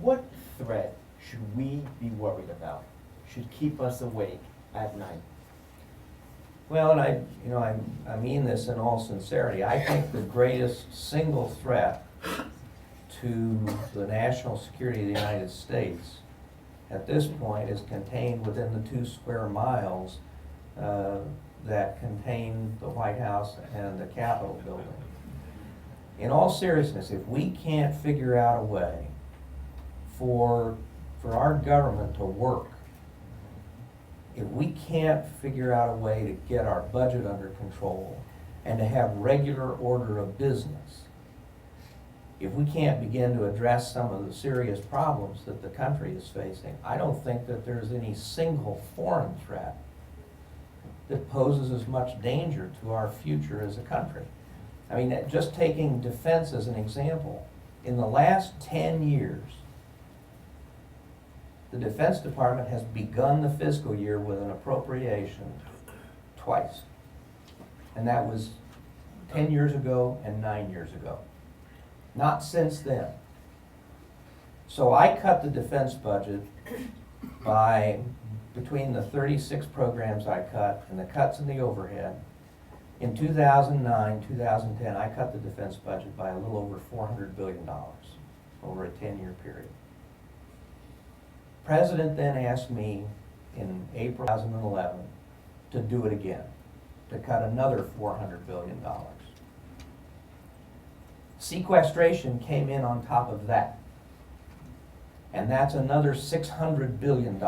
what threat should we be worried about? Should keep us awake at night? Well, and I mean this in all sincerity. I think the greatest single threat to the national security of the United States at this point is contained within the 2 square miles that contain the White House and the Capitol building. In all seriousness, if we can't figure out a way for our government to work, if we can't figure out a way to get our budget under control and to have regular order of business, if we can't begin to address some of the serious problems that the country is facing, I don't think that there's any single foreign threat that poses as much danger to our future as a country. I mean, just taking defense as an example, in the last 10 years, the Defense Department has begun the fiscal year with an appropriation twice. And that was 10 years ago and 9 years ago. Not since then. So I cut the defense budget by, between the 36 programs I cut and the cuts in the overhead, in 2009, 2010, I cut the defense budget by a little over $400 billion over a 10-year period. President then asked me in April 2011 to do it again, to cut another $400 billion. Sequestration came in on top of that, and that's another $600 billion.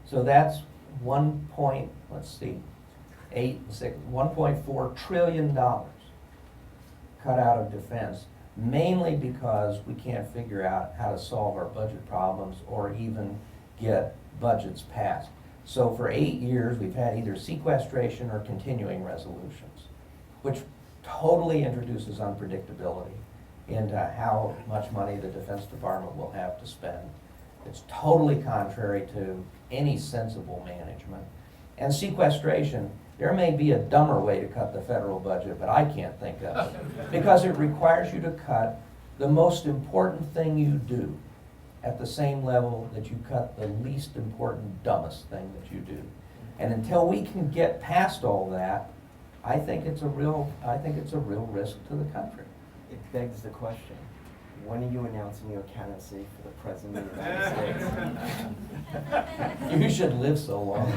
So that's $1.4 trillion cut out of defense, mainly because we can't figure out how to solve our budget problems or even get budgets passed. So for 8 years, we've had either sequestration or continuing resolutions, which totally introduces unpredictability into how much money the Defense Department will have to spend. It's totally contrary to any sensible management. And sequestration, there may be a dumber way to cut the federal budget, but I can't think of it. Because it requires you to cut the most important thing you do at the same level that you cut the least important, dumbest thing that you do. And until we can get past all that, I think it's a real risk to the country. It begs the question, when are you announcing your candidacy for the President of the United States? You should live so long.